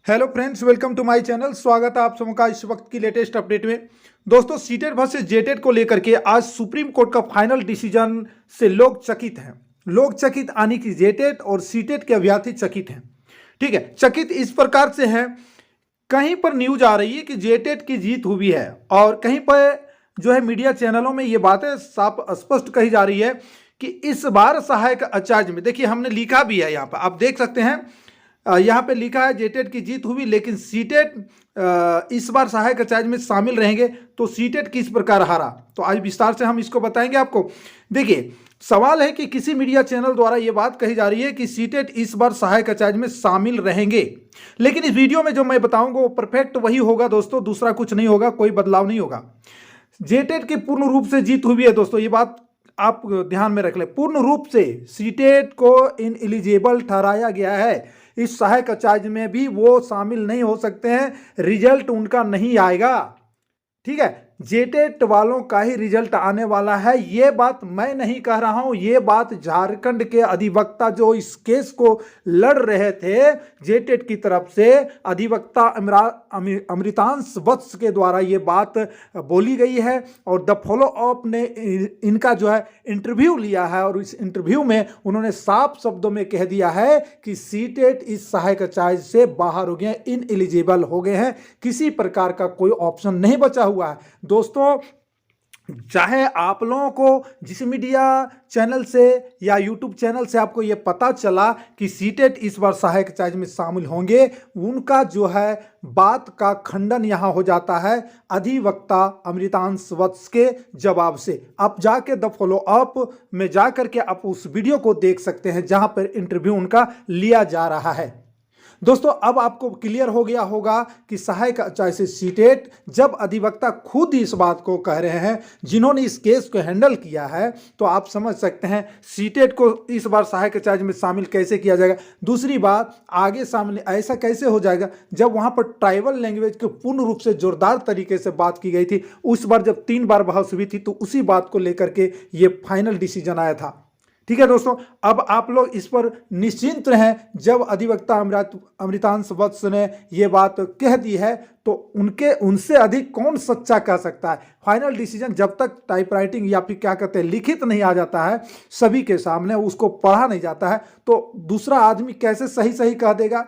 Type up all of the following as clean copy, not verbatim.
Hello friends, welcome to my channel. स्वागत है आप सबका का इस वक्त की लेटेस्ट अपडेट में। दोस्तों, सीटेट वर्सेस जेटेट को लेकर के आज सुप्रीम कोर्ट का फाइनल डिसीजन से लोग चकित हैं। लोग चकित आने की जेटेट और सीटेट के अभ्यर्थी चकित हैं। ठीक है, चकित इस प्रकार से है, कहीं पर न्यूज आ रही है कि जेटेट की जीत हुई है और कहीं पर जो है मीडिया चैनलों में ये बातें साफ स्पष्ट कही जा रही है कि इस बार सहायक आचार्य में, देखिए हमने लिखा भी है यहाँ पर, आप देख सकते हैं यहाँ पे लिखा है जेटेट की जीत हुई लेकिन सीटेट इस बार सहायक आचार्य में शामिल रहेंगे। तो सीटेट किस प्रकार हारा, तो आज विस्तार से हम इसको बताएंगे आपको। देखिए, सवाल है कि किसी मीडिया चैनल द्वारा यह बात कही जा रही है कि सीटेट इस बार सहायक आचार्य में शामिल रहेंगे, लेकिन इस वीडियो में जो मैं बताऊंगा वो परफेक्ट वही होगा दोस्तों, दूसरा कुछ नहीं होगा, कोई बदलाव नहीं होगा। जेटेट की पूर्ण रूप से जीत हुई है दोस्तों, ये बात आप ध्यान में रख लें। पूर्ण रूप से सीटेट को इन एलिजिबल ठहराया गया है। इस सहायक आचार्य में भी वो शामिल नहीं हो सकते हैं, रिजल्ट उनका नहीं आएगा। ठीक है, जेटेट वालों का ही रिजल्ट आने वाला है। ये बात मैं नहीं कह रहा हूं, ये बात झारखंड के अधिवक्ता जो इस केस को लड़ रहे थे जेटेट की तरफ से, अधिवक्ता अमृतांश वत्स के द्वारा ये बात बोली गई है। और द फॉलो अप ने इनका जो है इंटरव्यू लिया है और इस इंटरव्यू में उन्होंने साफ शब्दों में कह दिया है कि सीटेट इस सहायक आचार्य से बाहर हो गए, इन एलिजिबल हो गए हैं, किसी प्रकार का कोई ऑप्शन नहीं बचा हुआ है। दोस्तों, चाहे आप लोगों को जिस मीडिया चैनल से या यूट्यूब चैनल से आपको यह पता चला कि सीटेट इस बार सहायक आचार्य में शामिल होंगे, उनका जो है बात का खंडन यहां हो जाता है अधिवक्ता अमृतांश वत्स के जवाब से। आप जाके द फॉलो अप में जाकर के आप उस वीडियो को देख सकते हैं जहां पर इंटरव्यू उनका लिया जा रहा है। दोस्तों, अब आपको क्लियर हो गया होगा कि सहायक आचार्य से सीटेट, जब अधिवक्ता खुद इस बात को कह रहे हैं जिन्होंने इस केस को हैंडल किया है, तो आप समझ सकते हैं सीटेट को इस बार सहायक आचार्य में शामिल कैसे किया जाएगा। दूसरी बात, आगे सामने ऐसा कैसे हो जाएगा जब वहां पर ट्राइबल लैंग्वेज के पूर्ण रूप से जोरदार तरीके से बात की गई थी। उस बार जब 3 बार बहस हुई थी तो उसी बात को लेकर के ये फाइनल डिसीजन आया था। ठीक है दोस्तों, अब आप लोग इस पर निश्चिंत रहें। जब अधिवक्ता अमृतांश वत्स ने यह बात कह दी है तो उनसे अधिक कौन सच्चा कह सकता है। फाइनल डिसीजन जब तक टाइपराइटिंग या फिर क्या कहते हैं लिखित नहीं आ जाता है सभी के सामने, उसको पढ़ा नहीं जाता है, तो दूसरा आदमी कैसे सही सही कह देगा,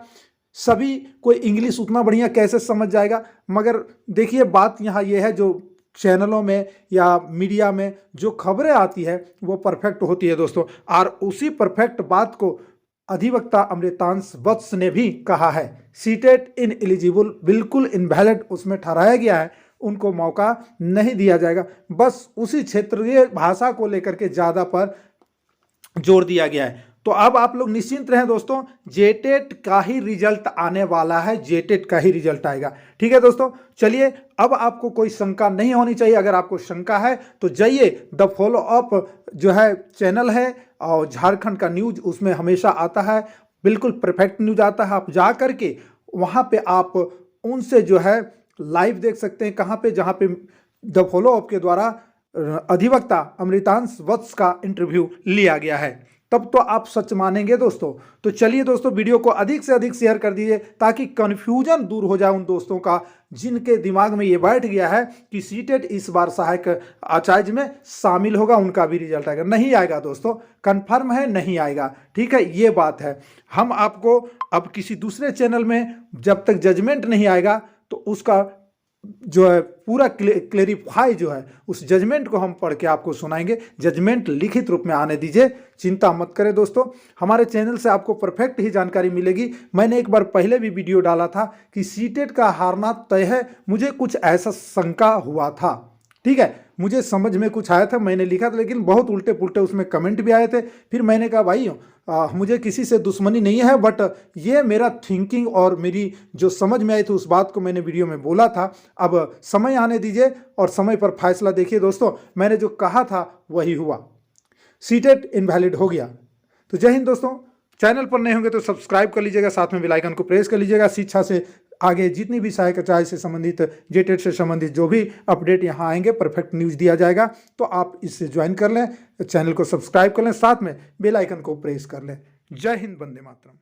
सभी कोई इंग्लिश उतना बढ़िया कैसे समझ जाएगा। मगर देखिए, बात यहाँ यह है, जो चैनलों में या मीडिया में जो खबरें आती है वो परफेक्ट होती है दोस्तों, और उसी परफेक्ट बात को अधिवक्ता अमृतांश वत्स ने भी कहा है। सीटेट इन एलिजिबल, बिल्कुल इनवैलिड उसमें ठहराया गया है, उनको मौका नहीं दिया जाएगा। बस उसी क्षेत्रीय भाषा को लेकर के ज़्यादा पर जोर दिया गया है। तो अब आप लोग निश्चिंत रहें दोस्तों, जेटेट का ही रिजल्ट आने वाला है, जेटेट का ही रिजल्ट आएगा। ठीक है दोस्तों, चलिए, अब आपको कोई शंका नहीं होनी चाहिए। अगर आपको शंका है तो जाइए, द फॉलो अप जो है चैनल है और झारखंड का न्यूज उसमें हमेशा आता है, बिल्कुल परफेक्ट न्यूज आता है। आप जा करके वहाँ पे आप उनसे जो है लाइव देख सकते हैं, कहाँ पे, जहाँ पे द फॉलो अप के द्वारा अधिवक्ता अमृतांश वत्स का इंटरव्यू लिया गया है, तब तो आप सच मानेंगे दोस्तों। तो चलिए दोस्तों, वीडियो को अधिक से अधिक शेयर कर दीजिए ताकि कन्फ्यूजन दूर हो जाए उन दोस्तों का जिनके दिमाग में ये बैठ गया है कि सीटेट इस बार सहायक आचार्य में शामिल होगा, उनका भी रिजल्ट आएगा। नहीं आएगा दोस्तों, कंफर्म है, नहीं आएगा। ठीक है, ये बात है। हम आपको अब किसी दूसरे चैनल में जब तक जजमेंट नहीं आएगा तो उसका जो है पूरा क्लेरिफाई जो है उस जजमेंट को हम पढ़ के आपको सुनाएंगे। जजमेंट लिखित रूप में आने दीजिए, चिंता मत करें दोस्तों। हमारे चैनल से आपको परफेक्ट ही जानकारी मिलेगी। मैंने एक बार पहले भी वीडियो डाला था कि सीटेट का हारना तय है, मुझे कुछ ऐसा शंका हुआ था। ठीक है, मुझे समझ में कुछ आया था, मैंने लिखा था, लेकिन बहुत उल्टे पुल्टे उसमें कमेंट भी आए थे। फिर मैंने कहा भाई मुझे किसी से दुश्मनी नहीं है, बट ये मेरा थिंकिंग और मेरी जो समझ में आई थी उस बात को मैंने वीडियो में बोला था। अब समय आने दीजिए और समय पर फैसला देखिए दोस्तों। मैंने जो कहा था वही हुआ, सीटेट इनवैलिड हो गया। तो जय हिंद दोस्तों। चैनल पर नए होंगे तो सब्सक्राइब कर लीजिएगा, साथ में बेल आइकन को प्रेस कर लीजिएगा। शिक्षा से आगे जितनी भी सहायक आचार्य से संबंधित, जेटेट से संबंधित जो भी अपडेट यहाँ आएंगे, परफेक्ट न्यूज़ दिया जाएगा, तो आप इससे ज्वाइन कर लें, चैनल को सब्सक्राइब कर लें, साथ में बेल आइकन को प्रेस कर लें। जय हिंद, वंदे मातरम।